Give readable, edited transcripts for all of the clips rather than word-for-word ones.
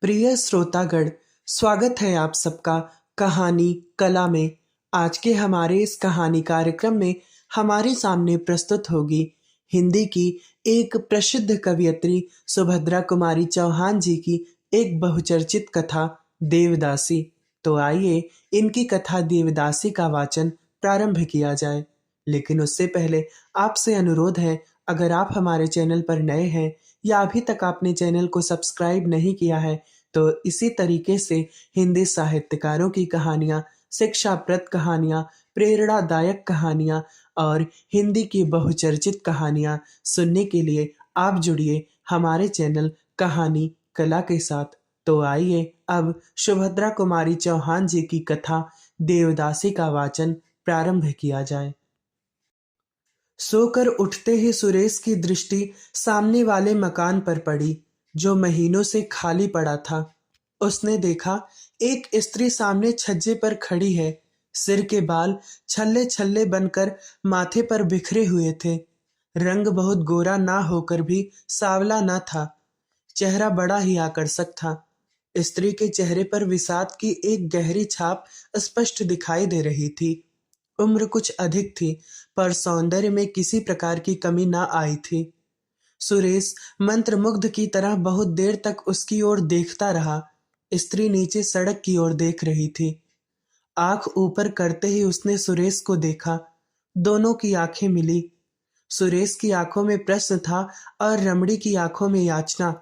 प्रिय श्रोतागण, स्वागत है आप सबका कहानी कला में। आज के हमारे इस कहानी कार्यक्रम में हमारे सामने प्रस्तुत होगी हिंदी की एक प्रसिद्ध कवयित्री सुभद्रा कुमारी चौहान जी की एक बहुचर्चित कथा देवदासी। तो आइए इनकी कथा देवदासी का वाचन प्रारंभ किया जाए। लेकिन उससे पहले आपसे अनुरोध है, अगर आप हमारे चैनल पर नए हैं या अभी तक आपने चैनल को सब्सक्राइब नहीं किया है, तो इसी तरीके से हिंदी साहित्यकारों की कहानियाँ, शिक्षाप्रद कहानियाँ, प्रेरणादायक कहानियाँ और हिंदी की बहुचर्चित कहानियाँ सुनने के लिए आप जुड़िए हमारे चैनल कहानी कला के साथ। तो आइए अब सुभद्रा कुमारी चौहान जी की कथा देवदासी का वाचन प्रारंभ किया जाए। सोकर उठते ही सुरेश की दृष्टि सामने वाले मकान पर पड़ी, जो महीनों से खाली पड़ा था। उसने देखा एक स्त्री सामने छज्जे पर खड़ी है। सिर के बाल छल्ले छल्ले बनकर माथे पर बिखरे हुए थे। रंग बहुत गोरा ना होकर भी सांवला ना था। चेहरा बड़ा ही आकर्षक था। स्त्री के चेहरे पर विषाद की एक गहरी छाप स्पष्ट दिखाई दे रही थी। उम्र कुछ अधिक थी, पर सौंदर्य में किसी प्रकार की कमी ना आई थी। सुरेश मंत्रमुग्ध की तरह बहुत देर तक उसकी ओर देखता रहा। स्त्री नीचे सड़क की ओर देख रही थी। आंख ऊपर करते ही उसने सुरेश को देखा। दोनों की आंखें मिली। सुरेश की आंखों में प्रश्न था और रमणी की आंखों में याचना।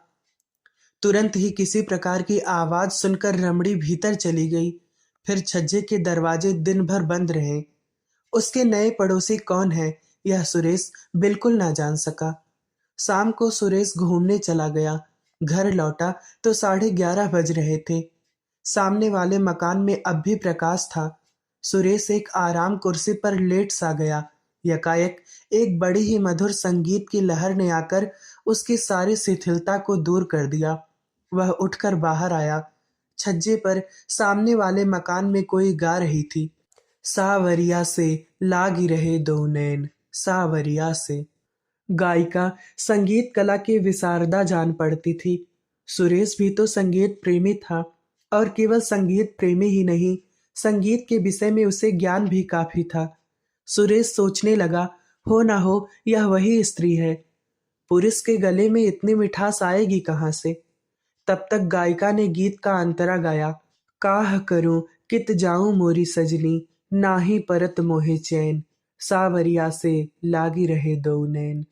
तुरंत ही किसी प्रकार की आवाज सुनकर रमणी भीतर चली गई। फिर छज्जे के दरवाजे दिन भर बंद रहे। उसके नए पड़ोसी कौन है, यह सुरेश बिल्कुल ना जान सका। शाम को सुरेश घूमने चला गया। घर लौटा तो 11:30 बज रहे थे। सामने वाले मकान में अब भी प्रकाश था। सुरेश एक आराम कुर्सी पर लेट सा गया। यकायक एक बड़ी ही मधुर संगीत की लहर ने आकर उसकी सारी शिथिलता को दूर कर दिया। वह उठकर बाहर आया। छज्जे पर सामने वाले मकान में कोई गा रही थी, सावरिया से लागी रहे दो नैन, सावरिया से। गायिका संगीत कला की विशारदा जान पड़ती थी। सुरेश भी तो संगीत प्रेमी था, और केवल संगीत प्रेमी ही नहीं, संगीत के विषय में उसे ज्ञान भी काफी था। सुरेश सोचने लगा, हो ना हो यह वही स्त्री है। पुरुष के गले में इतनी मिठास आएगी कहाँ से। तब तक गायिका ने गीत का अंतरा गाया, काह करूं कित जाऊं मोरी सजनी, नाही परत मोहे चैन, सावरिया से लागी रहे दो नैन।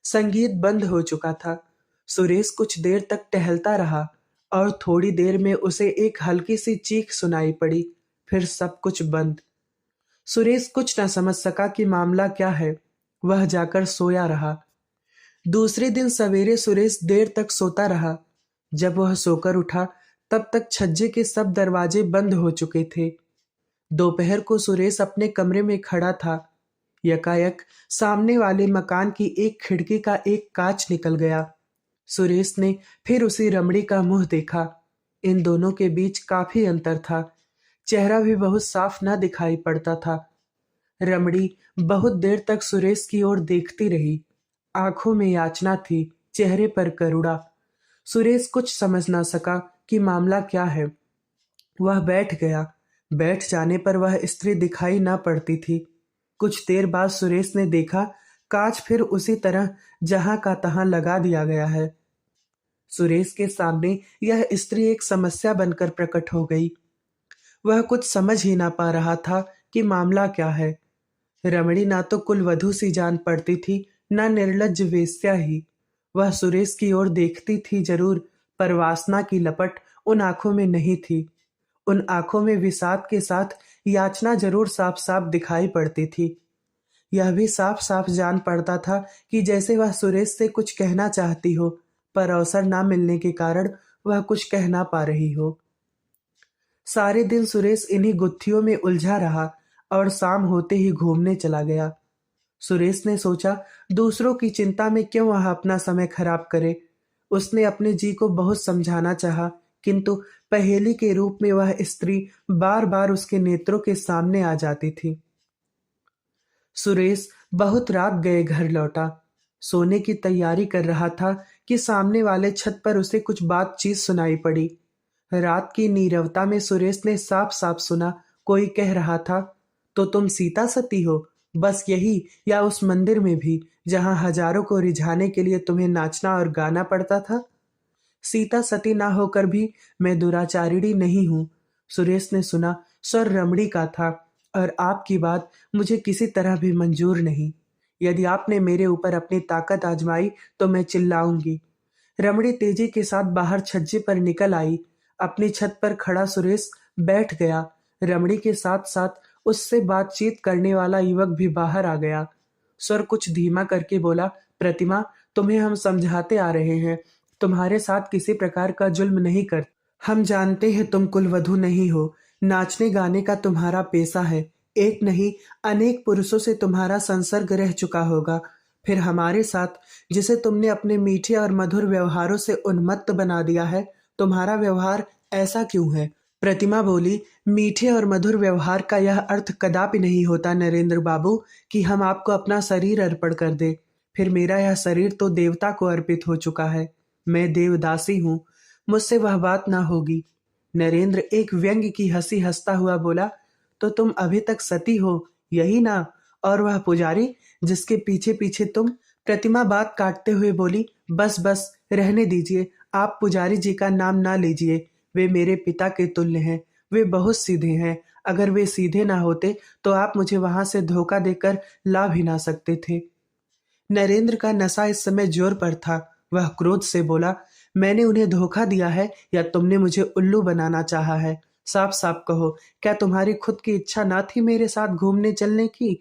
संगीत बंद हो चुका था। सुरेश कुछ देर तक टहलता रहा और थोड़ी देर में उसे एक हल्की सी चीख सुनाई पड़ी। फिर सब कुछ बंद। सुरेश कुछ न समझ सका कि मामला क्या है। वह जाकर सोया रहा। दूसरे दिन सवेरे सुरेश देर तक सोता रहा। जब वह सोकर उठा, तब तक छज्जे के सब दरवाजे बंद हो चुके थे। दोपहर को सुरेश अपने कमरे में खड़ा था। यकायक सामने वाले मकान की एक खिड़की का एक कांच निकल गया। सुरेश ने फिर उसी रमणी का मुंह देखा। इन दोनों के बीच काफी अंतर था। चेहरा भी बहुत साफ न दिखाई पड़ता था। रमणी बहुत देर तक सुरेश की ओर देखती रही। आंखों में याचना थी, चेहरे पर करुणा। सुरेश कुछ समझ ना सका कि मामला क्या है। वह बैठ गया। बैठ जाने पर वह स्त्री दिखाई ना पड़ती थी। कुछ देर बाद सुरेश ने देखा, कांच फिर उसी तरह जहां का तहां लगा दिया गया है। सुरेश के सामने यह स्त्री एक समस्या बनकर प्रकट हो गई। वह कुछ समझ ही ना पा रहा था कि मामला क्या है। रमणी ना तो कुलवधू सी जान पड़ती थी, ना निर्लज्ज वेश्या ही। वह सुरेश की ओर देखती थी जरूर, पर वासना की लपट उन आंखों में नहीं थी। उन आंखों में विषाद के साथ याचना जरूर साफ साफ दिखाई पड़ती थी। यह भी साफ साफ जान पड़ता था कि जैसे वह सुरेश से कुछ कहना चाहती हो, पर अवसर ना मिलने के कारण वह कुछ कह ना पा रही हो। सारे दिन सुरेश इन्हीं गुत्थियों में उलझा रहा और शाम होते ही घूमने चला गया। सुरेश ने सोचा, दूसरों की चिंता में क्यों वह अपना समय खराब करे। उसने अपने जी को बहुत समझाना चाहा, किंतु पहेली के रूप में वह स्त्री बार बार उसके नेत्रों के सामने आ जाती थी। सुरेश बहुत रात गए घर लौटा। सोने की तैयारी कर रहा था कि सामने वाले छत पर उसे कुछ बातचीत सुनाई पड़ी। रात की नीरवता में सुरेश ने साफ साफ सुना, कोई कह रहा था, तो तुम सीता सती हो? बस यही, या उस मंदिर में भी जहां हजारों को रिझाने के लिए तुम्हें नाचना और गाना पड़ता था? सीता सती ना होकर भी मैं दुराचारिणी नहीं हूं। सुरेश ने सुना, स्वर रमणी का था, और आपकी बात मुझे किसी तरह भी मंजूर नहीं। यदि आपने मेरे ऊपर अपनी ताकत आजमाई तो मैं चिल्लाऊंगी। रमणी तेजी के साथ बाहर छज्जे पर निकल आई। अपनी छत पर खड़ा सुरेश बैठ गया। रमणी के साथ साथ उससे बातचीत करने वाला युवक भी बाहर आ गया। स्वर कुछ धीमा करके बोला, प्रतिमा, तुम्हें हम समझाते आ रहे हैं, तुम्हारे साथ किसी प्रकार का जुल्म नहीं कर। हम जानते हैं तुम कुलवधू नहीं हो। नाचने गाने का तुम्हारा पेशा है। एक नहीं, अनेक पुरुषों से तुम्हारा संसर्ग रह चुका होगा। फिर हमारे साथ, जिसे तुमने अपने मीठे और मधुर व्यवहारों से उन्मत्त बना दिया है, तुम्हारा व्यवहार ऐसा क्यों है? प्रतिमा बोली, मीठे और मधुर व्यवहार का यह अर्थ कदापि नहीं होता नरेंद्र बाबू कि हम आपको अपना शरीर अर्पण कर दे। फिर मेरा यह शरीर तो देवता को अर्पित हो चुका है। मैं देवदासी हूँ, मुझसे वह बात ना होगी। नरेंद्र एक व्यंग्य की हंसी हंसता हुआ बोला, तो तुम अभी तक सती हो, यही ना? और वह पुजारी जिसके पीछे पीछे तुम। प्रतिमा बात काटते हुए बोली, बस बस रहने दीजिए, आप पुजारी जी का नाम ना लीजिए। वे मेरे पिता के तुल्य हैं। वे बहुत सीधे हैं। अगर वे सीधे ना होते तो आप मुझे वहां से धोखा देकर ला भी ना सकते थे। नरेंद्र का नशा इस समय जोर पर था। वह क्रोध से बोला, मैंने उन्हें धोखा दिया है या तुमने मुझे उल्लू बनाना चाहा है? साफ साफ कहो, क्या तुम्हारी खुद की इच्छा ना थी मेरे साथ घूमने चलने की?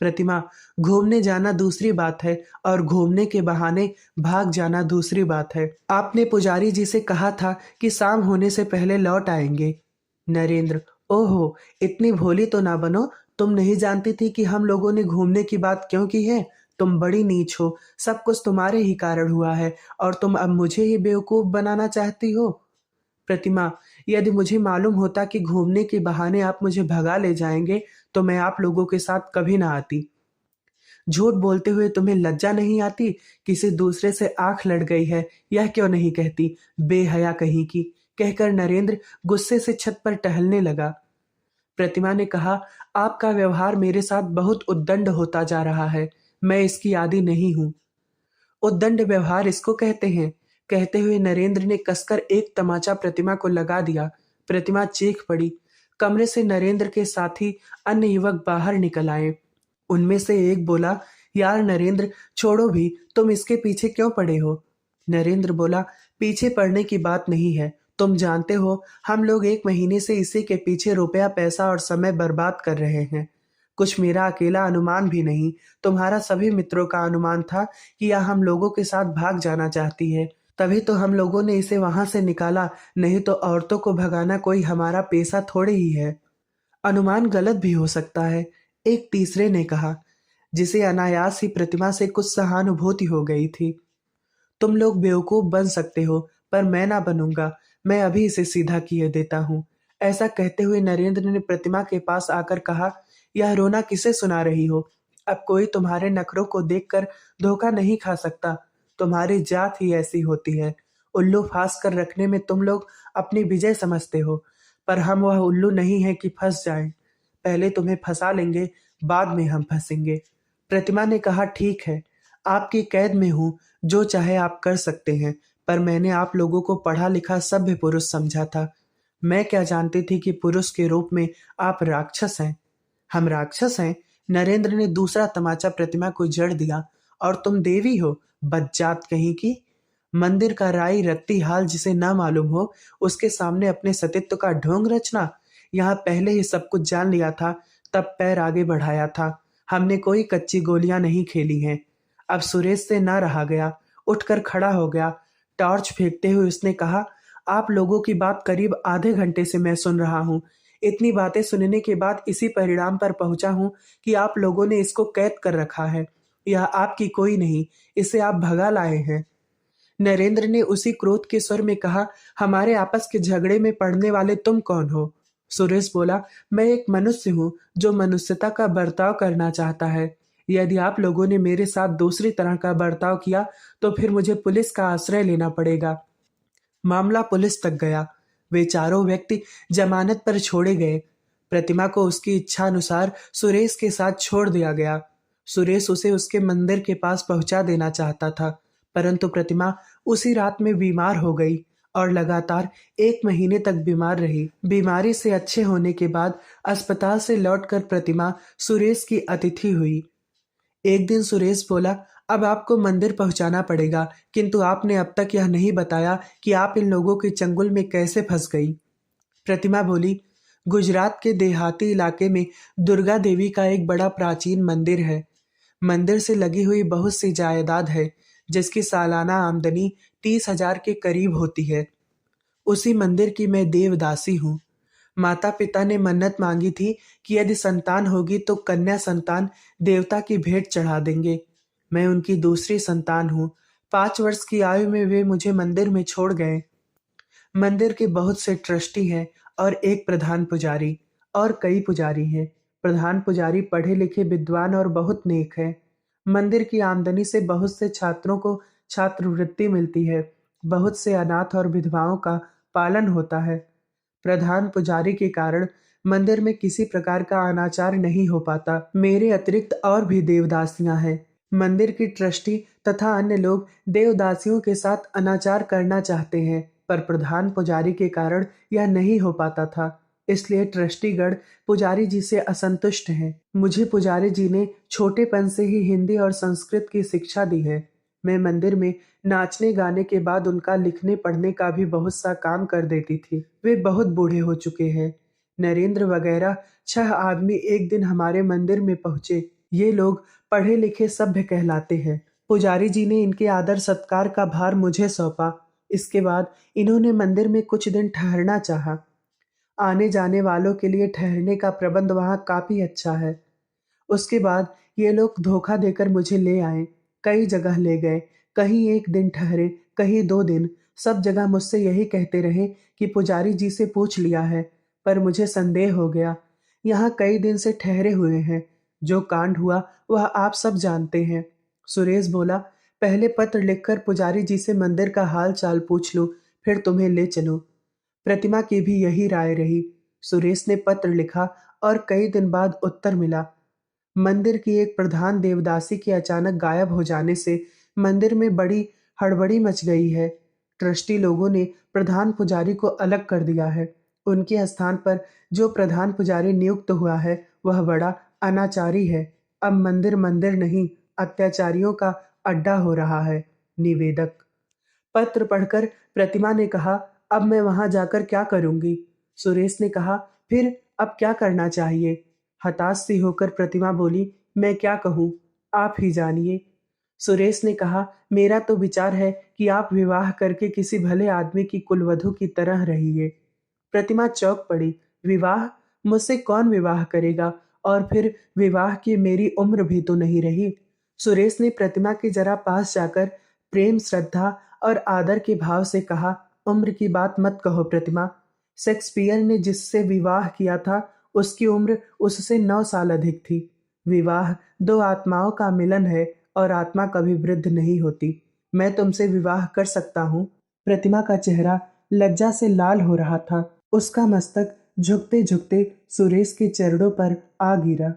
प्रतिमा, घूमने जाना दूसरी बात है और घूमने के बहाने भाग जाना दूसरी बात है। आपने पुजारी जी से कहा था कि शाम होने से पहले लौट आएंगे। नरेंद्र, ओहो, इतनी भोली तो ना बनो। तुम नहीं जानती थी कि हम लोगों ने घूमने की बात क्यों की है? तुम बड़ी नीच हो। सब कुछ तुम्हारे ही कारण हुआ है और तुम अब मुझे ही बेवकूफ बनाना चाहती हो। प्रतिमा, यदि मुझे मालूम होता कि घूमने के बहाने आप मुझे भगा ले जाएंगे तो मैं आप लोगों के साथ कभी ना आती। झूठ बोलते हुए तुम्हें लज्जा नहीं आती? किसी दूसरे से आंख लड़ गई है, यह क्यों नहीं कहती? बेहया कहीं की। कहकर नरेंद्र गुस्से से छत पर टहलने लगा। प्रतिमा ने कहा, आपका व्यवहार मेरे साथ बहुत उद्दंड होता जा रहा है। मैं इसकी आदी नहीं हूं। उद्दंड व्यवहार इसको कहते हैं। कहते हुए नरेंद्र ने कसकर एक तमाचा प्रतिमा को लगा दिया। प्रतिमा चीख पड़ी। कमरे से नरेंद्र के साथी अन्य युवक बाहर निकल आए। उनमें से एक बोला, यार नरेंद्र, छोड़ो भी, तुम इसके पीछे क्यों पड़े हो? नरेंद्र बोला, पीछे पड़ने की बात नहीं है। तुम जानते हो, हम लोग 1 महीने से इसी के पीछे रुपया पैसा और समय बर्बाद कर रहे हैं। कुछ मेरा अकेला अनुमान भी नहीं, तुम्हारा सभी मित्रों का अनुमान था कि यह हम लोगों के साथ भाग जाना चाहती है। तभी तो हम लोगों ने इसे वहां से निकाला, नहीं तो औरतों को भगाना कोई हमारा पेशा थोड़े ही है। अनुमान गलत भी हो सकता है, एक तीसरे ने कहा, जिसे अनायास ही प्रतिमा से कुछ सहानुभूति हो गई थी। तुम लोग बेवकूफ बन सकते हो, पर मैं ना बनूंगा। मैं अभी इसे सीधा किए देता हूँ। ऐसा कहते हुए नरेंद्र ने प्रतिमा के पास आकर कहा, यह रोना किसे सुना रही हो? अब कोई तुम्हारे नखरों को देखकर धोखा नहीं खा सकता। तुम्हारी जात ही ऐसी होती है। उल्लू फांस कर रखने में तुम लोग अपनी विजय समझते हो, पर हम वह उल्लू नहीं है कि फंस जाएं। पहले तुम्हें फंसा लेंगे, बाद में हम फंसेंगे। प्रतिमा ने कहा, ठीक है, आपकी कैद में हूँ, जो चाहे आप कर सकते हैं, पर मैंने आप लोगों को पढ़ा लिखा सभ्य पुरुष समझा था। मैं क्या जानती थी कि पुरुष के रूप में आप राक्षस हैं। हम राक्षस हैं? नरेंद्र ने दूसरा तमाचा प्रतिमा को जड़ दिया। और तुम देवी हो, बज्जात कहीं की। मंदिर का राई रत्ती हाल जिसे ना मालूम हो, उसके सामने अपने सतीत्व का ढोंग रचना। यहाँ पहले ही सब कुछ जान लिया था, तब पैर आगे बढ़ाया था। हमने कोई कच्ची गोलियां नहीं खेली हैं। अब सुरेश से ना रहा गया, उठकर खड़ा हो गया। टॉर्च फेंकते हुए उसने कहा, आप लोगों की बात करीब आधे घंटे से मैं सुन रहा हूँ। इतनी बातें सुनने के बाद इसी परिणाम पर पहुंचा हूं कि आप लोगों ने इसको कैद कर रखा है। यह आपकी कोई नहीं, इसे आप भगा लाए हैं। नरेंद्र ने उसी क्रोध के स्वर में कहा, हमारे आपस के झगड़े में पड़ने वाले तुम कौन हो? सुरेश बोला, मैं एक मनुष्य हूँ जो मनुष्यता का बर्ताव करना चाहता है। यदि आप लोगों ने मेरे साथ दूसरी तरह का बर्ताव किया तो फिर मुझे पुलिस का आश्रय लेना पड़ेगा। मामला पुलिस तक गया। वे चारों व्यक्ति जमानत पर छोड़े गए। प्रतिमा को उसकी इच्छा अनुसार सुरेश के साथ छोड़ दिया गया। सुरेश उसे उसके मंदिर के पास पहुंचा देना चाहता था, परंतु प्रतिमा उसी रात में बीमार हो गई और लगातार 1 महीने तक बीमार रही। बीमारी से अच्छे होने के बाद अस्पताल से लौटकर प्रतिमा सुरेश की अतिथि हुई। एक दिन सुरेश बोला, अब आपको मंदिर पहुंचाना पड़ेगा, किंतु आपने अब तक यह नहीं बताया कि आप इन लोगों के चंगुल में कैसे फंस गई। प्रतिमा बोली, गुजरात के देहाती इलाके में दुर्गा देवी का एक बड़ा प्राचीन मंदिर है। मंदिर से लगी हुई बहुत सी जायदाद है, जिसकी सालाना आमदनी 30,000 के करीब होती है। उसी मंदिर की मैं देवदासी हूँ। माता पिता ने मन्नत मांगी थी कि यदि संतान होगी तो कन्या संतान देवता की भेंट चढ़ा देंगे। मैं उनकी दूसरी संतान हूँ। 5 वर्ष की आयु में वे मुझे मंदिर में छोड़ गए। मंदिर के बहुत से ट्रस्टी हैं और एक प्रधान पुजारी और कई पुजारी हैं। प्रधान पुजारी पढ़े लिखे विद्वान और बहुत नेक है। मंदिर की आमदनी से बहुत से छात्रों को छात्रवृत्ति मिलती है। बहुत से अनाथ और विधवाओं का पालन होता है। प्रधान पुजारी के कारण मंदिर में किसी प्रकार का अनाचार नहीं हो पाता। मेरे अतिरिक्त और भी देवदासियां हैं। मंदिर की ट्रस्टी तथा अन्य लोग देवदासियों के साथ अनाचार करना चाहते हैं, पर प्रधान पुजारी के कारण यह नहीं हो पाता था। इसलिए ट्रस्टीगण पुजारी जी से असंतुष्ट हैं। मुझे पुजारी जी ने छोटेपन से ही हिंदी और संस्कृत की शिक्षा दी है। मैं मंदिर में नाचने गाने के बाद उनका लिखने पढ़ने का भी बहुत सा काम कर देती थी। वे बहुत बूढ़े हो चुके हैं। नरेंद्र वगैरह 6 आदमी एक दिन हमारे मंदिर में पहुंचे। ये लोग पढ़े लिखे सभ्य कहलाते हैं। पुजारी जी ने इनके आदर सत्कार का भार मुझे सौंपा। इसके बाद इन्होंने मंदिर में कुछ दिन ठहरना चाहा। आने जाने वालों के लिए ठहरने का प्रबंध वहाँ काफी अच्छा है। उसके बाद ये लोग धोखा देकर मुझे ले आए। कई जगह ले गए, कहीं 1 दिन ठहरे, कहीं 2 दिन। सब जगह मुझसे यही कहते रहे कि पुजारी जी से पूछ लिया है, पर मुझे संदेह हो गया। यहाँ कई दिन से ठहरे हुए हैं। जो कांड हुआ वह आप सब जानते हैं। सुरेश बोला, पहले पत्र लिखकर पुजारी जी से मंदिर का हाल चाल पूछ लूं, फिर तुम्हें ले चलूं। प्रतिमा की भी यही राय रही। सुरेश ने पत्र लिखा और कई दिन बाद उत्तर मिला। मंदिर की एक प्रधान देवदासी के अचानक गायब हो जाने से मंदिर में बड़ी हड़बड़ी मच गई है। ट्रस्टी लोगों ने प्रधान पुजारी को अलग कर दिया है। उनके स्थान पर जो प्रधान पुजारी नियुक्त हुआ है वह बड़ा अनाचारी है। अब मंदिर मंदिर नहीं, अत्याचारियों का अड्डा हो रहा है। निवेदक। पत्र पढ़कर प्रतिमा ने कहा, अब मैं वहां जाकर क्या करूंगी। सुरेश ने कहा, फिर अब क्या करना चाहिए। हताश सी होकर प्रतिमा बोली, मैं क्या कहूँ, आप ही जानिए। सुरेश ने कहा, मेरा तो विचार है कि आप विवाह करके किसी भले आदमी की कुलवधू की तरह रहिए। प्रतिमा चौंक पड़ी। विवाह? मुझसे कौन विवाह करेगा? और फिर विवाह की मेरी उम्र भी तो नहीं रही। सुरेश ने प्रतिमा के जरा पास जाकर प्रेम श्रद्धा और आदर के भाव से कहा, उम्र की बात मत कहो प्रतिमा। शेक्सपियर ने जिससे विवाह किया था उसकी उम्र उससे 9 साल अधिक थी। विवाह दो आत्माओं का मिलन है और आत्मा कभी वृद्ध नहीं होती। मैं तुमसे विवाह कर सकता हूँ। प्रतिमा का चेहरा लज्जा से लाल हो रहा था। उसका मस्तक झुकते झुकते सुरेश के चरणों पर आ गिरा।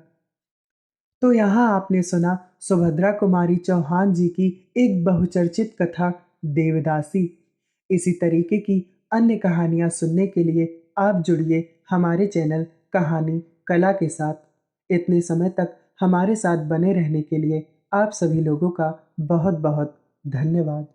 तो यहाँ आपने सुना सुभद्रा कुमारी चौहान जी की एक बहुचर्चित कथा देवदासी। इसी तरीके की अन्य कहानियाँ सुनने के लिए आप जुड़िए हमारे चैनल कहानी कला के साथ। इतने समय तक हमारे साथ बने रहने के लिए आप सभी लोगों का बहुत बहुत धन्यवाद।